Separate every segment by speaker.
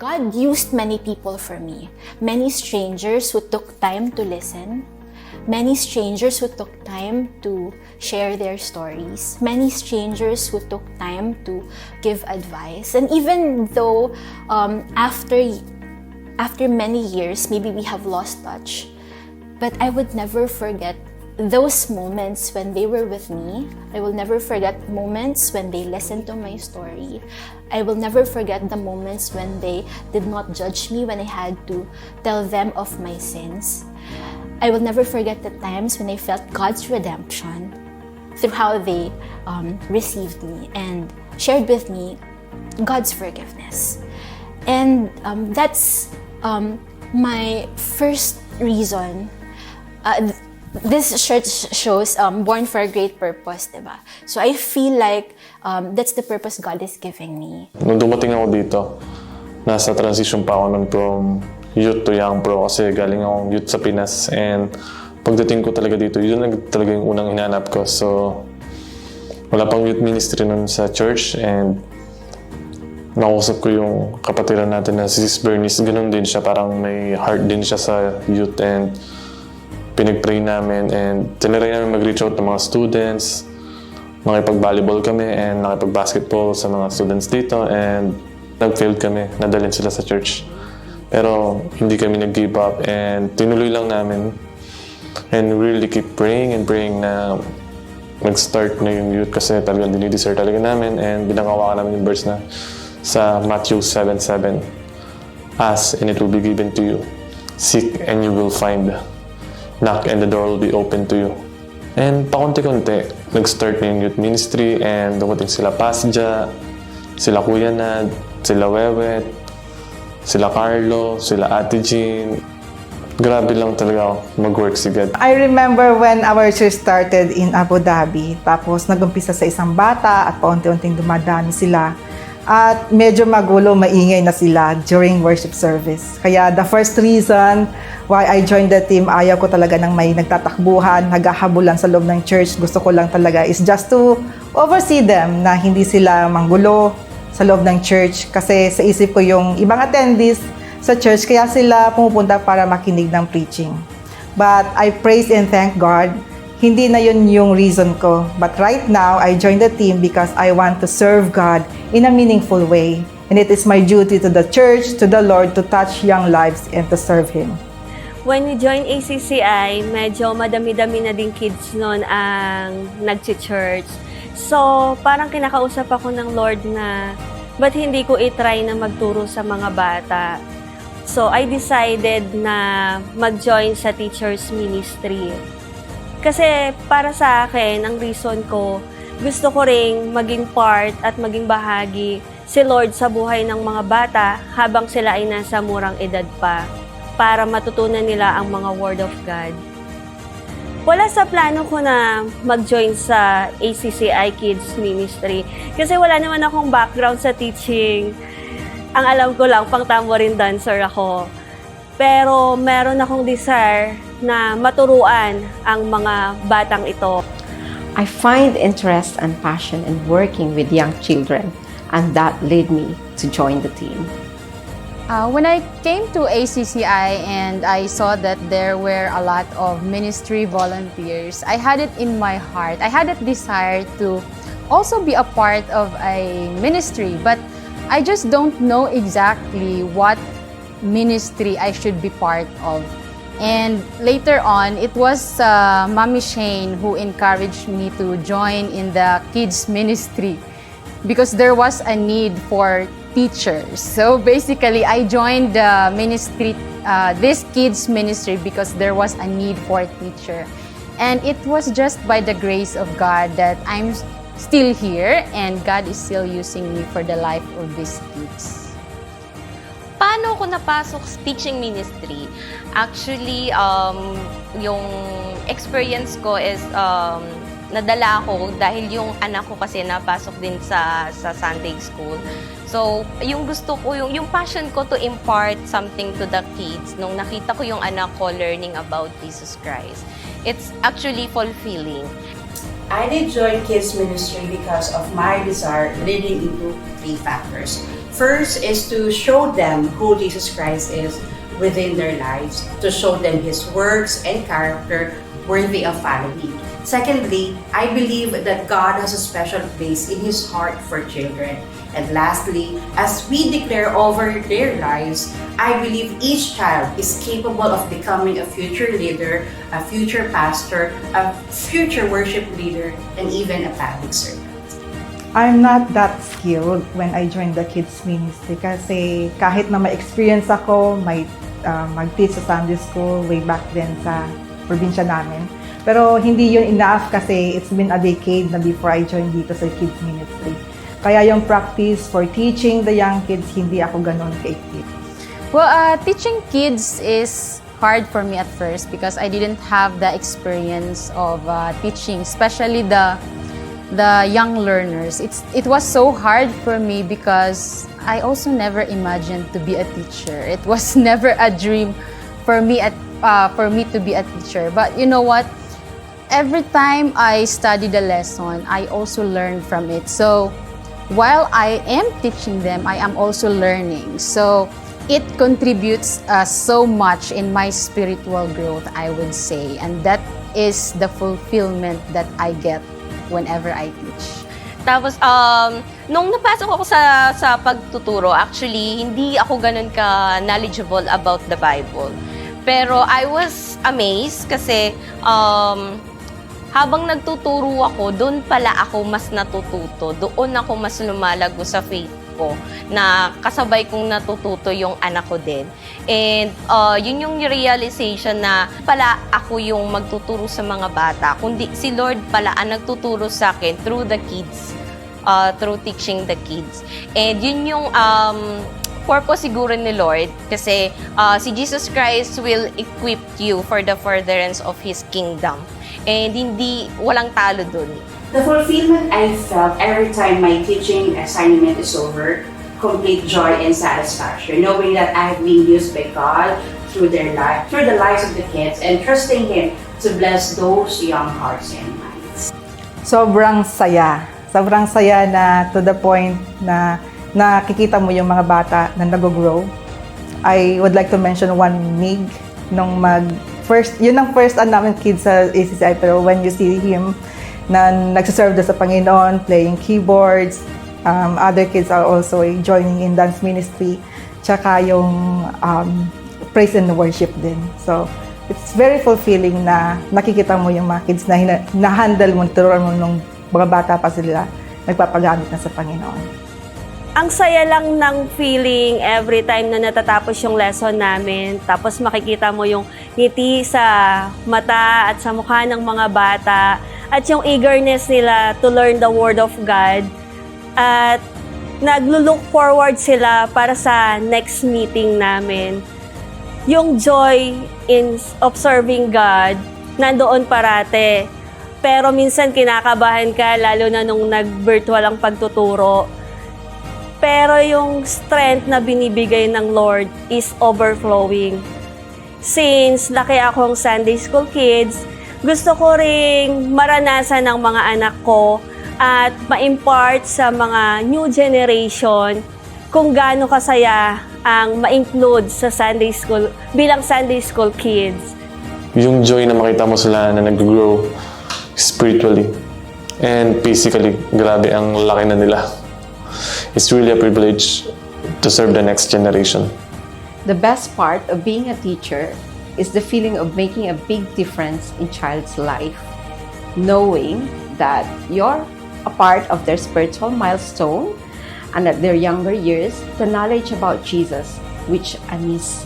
Speaker 1: God used many people for me. Many strangers who took time to listen. Many strangers who took time to share their stories. Many strangers who took time to give advice. And even though after many years, maybe we have lost touch, but I would never forget those moments when they were with me. I will never forget moments when they listened to my story. I will never forget the moments when they did not judge me when I had to tell them of my sins. I will never forget the times when I felt God's redemption through how they received me and shared with me God's forgiveness. And that's my first reason. This church shows born for a great purpose, diba? So I feel like that's the purpose God is giving me.
Speaker 2: Nung dumating ako dito, nasa transition pa ako nun from youth to young pro kasi galing akong youth sa Pinas, and pagdating ko talaga dito, yun talaga yung unang hinanap ko. So wala pang youth ministry nun sa church, and nakausap ko yung kapatiran natin na si Sis Bernice. Ganun din siya, parang may heart din siya sa youth, and pinag-pray namin, and tiniray namin mag-reach out ng mga students. Nakipag-volleyball kami and nakipag-basketball sa mga students dito, and nag-failed kami, nadalhin sila sa church. Pero hindi kami nag-give up, and tinuloy lang namin. And we really keep praying and praying na mag-start na yung youth kasi talagang dinidesire talaga namin, and binangawakan namin yung verse na sa Matthew 7:7. Ask and it will be given to you. Seek and you will find. Knock and the door will be open to you. And pakunti-kunti, nag-start na yung youth ministry, and dumating sila Pasja, sila Kuya Nad, sila Wewet, sila Carlo, sila Ate Jean. Grabe lang talaga mag-work si God.
Speaker 3: I remember when our church started in Abu Dhabi, tapos nag-umpisa sa isang bata at paunti-unting dumadami sila. At medyo magulo, maingay na sila during worship service. Kaya the first reason why I joined the team, ayaw ko talaga ng may nagtatakbuhan, naghahabulan sa loob ng church. Gusto ko lang talaga is just to oversee them na hindi sila manggulo sa loob ng church. Kasi sa isip ko yung ibang attendees sa church, kaya sila pumupunta para makinig ng preaching. But I praise and thank God, hindi na yun yung reason ko. But right now, I joined the team because I want to serve God in a meaningful way. And it is my duty to the church, to the Lord, to touch young lives and to serve Him.
Speaker 4: When we joined ACCI, medyo madami-dami na din kids noon ang nag-church. So, parang kinakausap ako ng Lord na, ba't hindi ko itry na magturo sa mga bata? So, I decided na mag-join sa teacher's ministry. Kasi para sa akin, ang reason ko, gusto ko ring maging part at maging bahagi si Lord sa buhay ng mga bata habang sila ay nasa murang edad pa, para matutunan nila ang mga Word of God. Wala sa plano ko na mag-join sa ACCI Kids Ministry kasi wala naman akong background sa teaching. Ang alam ko lang, pang tambourine dancer ako. Pero meron akong desire na maturuan ang mga batang ito.
Speaker 5: I find interest and passion in working with young children, and that led me to join the team.
Speaker 6: When I came to ACCI and I saw that there were a lot of ministry volunteers, I had it in my heart. I had a desire to also be a part of a ministry, but I just don't know exactly what ministry I should be part of. And later on, it was Mommy Shane who encouraged me to join in the kids ministry because there was a need for teachers. So basically, I joined the ministry, this kids ministry, because there was a need for a teacher. And it was just by the grace of God that I'm still here, and God is still using me for the life of these kids.
Speaker 7: Paano ako napasok sa teaching ministry? Actually, yung experience ko is nadala ako dahil yung anak ko kasi napasok din sa Sunday school. So, yung gusto ko, yung passion ko to impart something to the kids, nung nakita ko yung anak ko learning about Jesus Christ, it's actually fulfilling.
Speaker 8: I did join kids ministry because of my desire leading into 3 factors. First is to show them who Jesus Christ is within their lives, to show them His works and character worthy of following. Secondly, I believe that God has a special place in His heart for children. And lastly, as we declare over their lives, I believe each child is capable of becoming a future leader, a future pastor, a future worship leader, and even a public servant.
Speaker 3: I'm not that skilled when I joined the kids ministry kasi kahit na may experience ako, may mag-teach sa Sunday school way back then sa probinsya namin. Pero hindi yun enough kasi it's been a decade na before I joined dito sa kids ministry. Kaya yung practice for teaching the young kids, hindi ako ganun ka-equip.
Speaker 6: Well, teaching kids is hard for me at first because I didn't have the experience of teaching, especially the young learners. It was so hard for me because I also never imagined to be a teacher. It was never a dream for me to be a teacher. But you know what? Every time I study the lesson, I also learn from it. So while I am teaching them, I am also learning. So it contributes so much in my spiritual growth, I would say. And that is the fulfillment that I get whenever I teach.
Speaker 7: Tapos, nung napasok ako sa pagtuturo, actually, hindi ako ganun ka-knowledgeable about the Bible. Pero I was amazed kasi habang nagtuturo ako, doon pala ako mas natututo. Doon ako mas lumalago sa faith ko na kasabay kong natututo yung anak ko din. And yun yung realization na pala ako yung magtuturo sa mga bata. Kundi si Lord pala ang nagtuturo sa akin through the kids, through teaching the kids. And yun yung purpose siguro ni Lord kasi si Jesus Christ will equip you for the furtherance of His kingdom. And walang talo dun.
Speaker 8: The fulfillment I felt every time my teaching assignment is over, complete joy and satisfaction, knowing that I've been used by God through the lives of the kids, and trusting Him to bless those young hearts and minds.
Speaker 3: Sobrang saya. Sobrang saya na to the point na nakikita mo yung mga bata na nag-grow. I would like to mention one MIG nung yun ang first namin kids sa ACCI, pero when you see him na nagsiserve sa Panginoon, playing keyboards, other kids are also joining in dance ministry, tsaka yung praise and worship din. So, it's very fulfilling na nakikita mo yung mga kids na na-handle mo, turuan mo nung mga bata pa sila, nagpapagamit na sa Panginoon.
Speaker 4: Ang saya lang ng feeling every time na natatapos yung lesson namin. Tapos makikita mo yung ngiti sa mata at sa mukha ng mga bata. At yung eagerness nila to learn the Word of God. At naglo-look forward sila para sa next meeting namin. Yung joy in observing God, nandoon parate. Pero minsan kinakabahan ka, lalo na nung nag-virtual ang pagtuturo. Pero yung strength na binibigay ng Lord is overflowing. Since laki akong Sunday School kids, gusto ko ring maranasan ng mga anak ko at ma-impart sa mga new generation kung gaano kasaya ang ma-include sa Sunday School bilang Sunday School kids.
Speaker 2: Yung joy na makita mo sila na nag-grow spiritually and physically, grabe ang laki na nila. It's really a privilege to serve the next generation.
Speaker 5: The best part of being a teacher is the feeling of making a big difference in child's life, knowing that you're a part of their spiritual milestone and at their younger years, the knowledge about Jesus, which I miss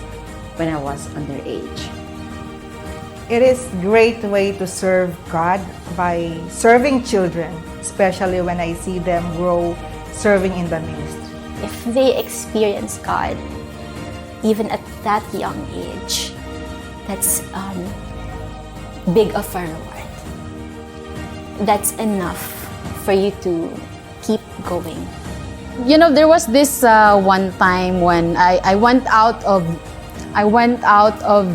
Speaker 5: when I was underage.
Speaker 3: It is a great way to serve God by serving children, especially when I see them grow serving in the ministry.
Speaker 1: If they experience God, even at that young age, that's big of a reward. That's enough for you to keep going.
Speaker 6: You know, there was this one time when I went out of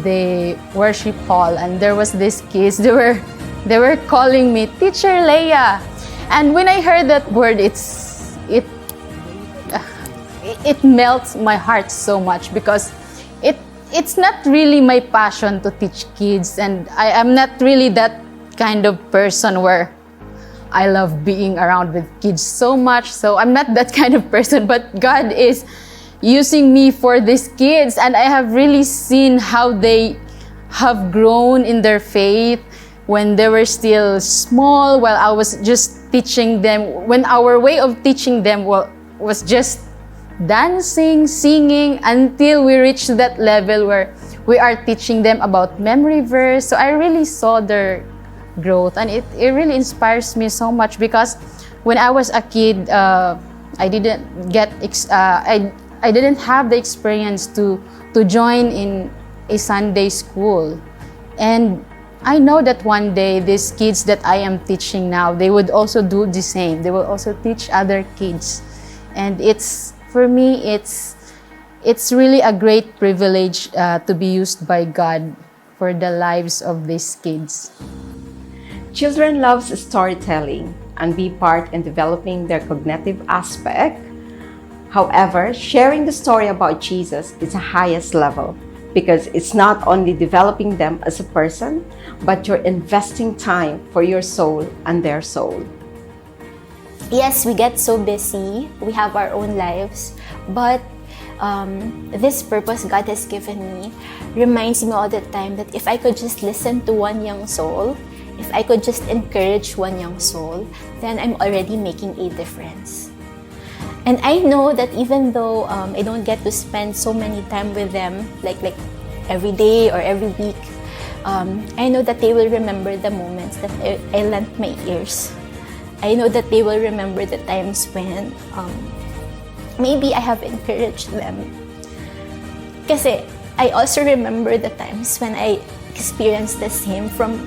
Speaker 6: the worship hall, and there was this kids. They were calling me Teacher Leia, and when I heard that word, it melts my heart so much because it's not really my passion to teach kids, and I am not really that kind of person where I love being around with kids so much. So I'm not that kind of person, but God is using me for these kids, and I have really seen how they have grown in their faith when they were still small, while I was just teaching them, when our way of teaching them was just dancing, singing, until we reached that level where we are teaching them about memory verse. So I really saw their growth, and it really inspires me so much because when I was a kid, I didn't get I didn't have the experience to join in a Sunday school, and I know that one day these kids that I am teaching now, they would also do the same. They will also teach other kids, and for me, it's really a great privilege to be used by God for the lives of these kids.
Speaker 5: Children love storytelling and be part in developing their cognitive aspect. However, sharing the story about Jesus is the highest level because it's not only developing them as a person, but you're investing time for your soul and their soul.
Speaker 1: Yes, we get so busy, we have our own lives, but this purpose God has given me reminds me all the time that if I could just listen to one young soul, if I could just encourage one young soul, then I'm already making a difference. And I know that even though I don't get to spend so many time with them, like every day or every week, I know that they will remember the moments that I lent my ears. I know that they will remember the times when maybe I have encouraged them. Kasi I also remember the times when I experienced the same from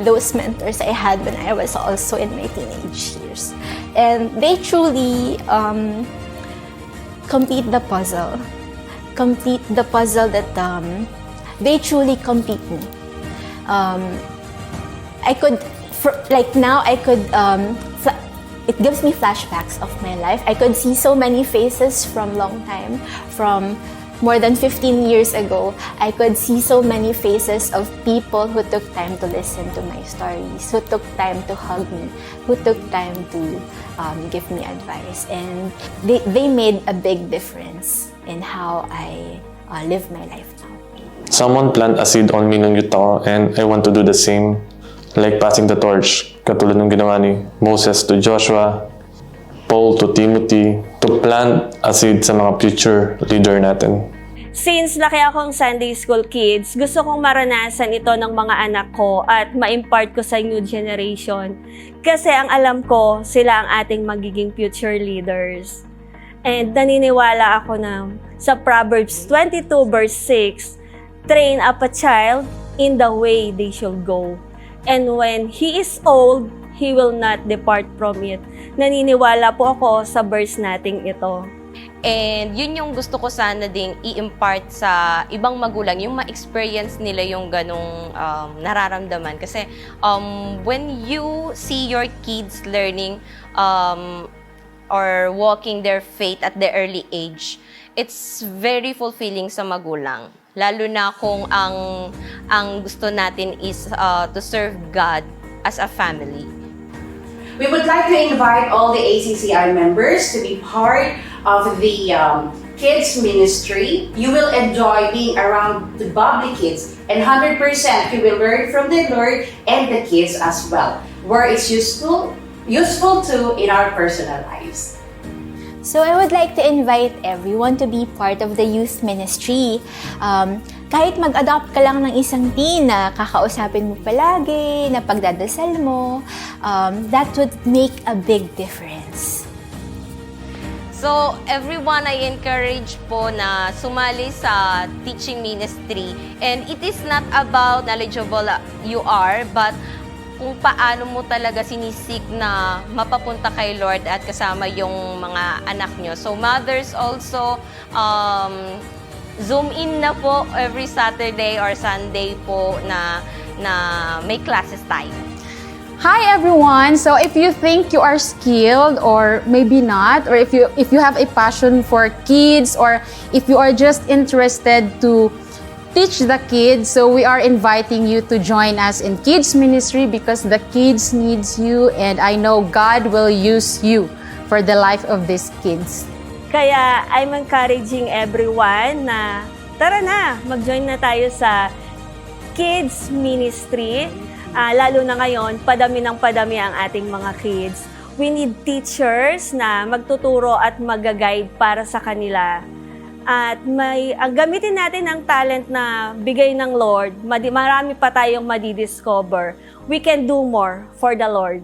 Speaker 1: those mentors I had when I was also in my teenage years. And they truly complete the puzzle. Complete the puzzle that they truly complete me. I could, now I could, it gives me flashbacks of my life. I could see so many faces from long time, from more than 15 years ago. I could see so many faces of people who took time to listen to my stories, who took time to hug me, who took time to give me advice. And they made a big difference in how I live my life now.
Speaker 2: Someone planted a seed on me nung youth ako, and I want to do the same. Like passing the torch, katulad ng ginawa ni Moses to Joshua, Paul to Timothy, to plant a seed sa mga future leader natin.
Speaker 4: Since laki akong Sunday School kids, gusto kong maranasan ito ng mga anak ko at ma-impart ko sa new generation. Kasi ang alam ko, sila ang ating magiging future leaders. And naniniwala ako na sa Proverbs 22 verse 6, train up a child in the way they should go. And when he is old, he will not depart from it. Naniniwala po ako sa verse nating ito.
Speaker 7: And yun yung gusto ko sana ding i-impart sa ibang magulang, yung ma-experience nila yung ganong nararamdaman. Kasi when you see your kids learning or walking their faith at the early age, it's very fulfilling sa magulang. Lalo na kung ang gusto natin is to serve God as a family.
Speaker 8: We would like to invite all the ACCI members to be part of the kids ministry. You will enjoy being around the bubbly kids, and 100% you will learn from the Lord and the kids as well, where it's useful too in our personal lives.
Speaker 1: So I would like to invite everyone to be part of the youth ministry. Kahit mag-adopt ka lang ng isang teen na kakausapin mo palagi, na pagdadasal mo, that would make a big difference.
Speaker 7: So, everyone, I encourage po na sumali sa teaching ministry. And it is not about knowledgeable you are, but kung paano mo talaga sinisik na mapapunta kay Lord at kasama yung mga anak nyo. So, mothers also, Zoom in na po every Saturday or Sunday po na may classes tayo.
Speaker 6: Hi everyone. So if you think you are skilled or maybe not, or if you have a passion for kids, or if you are just interested to teach the kids, so we are inviting you to join us in kids ministry because the kids needs you, and I know God will use you for the life of these kids.
Speaker 4: Kaya I'm encouraging everyone na tara na, mag-join na tayo sa kids ministry. Lalo na ngayon, padami ng padami ang ating mga kids. We need teachers na magtuturo at mag-guide para sa kanila. At gamitin natin ang talent na bigay ng Lord. Marami pa tayong madidiscover. We can do more for the Lord.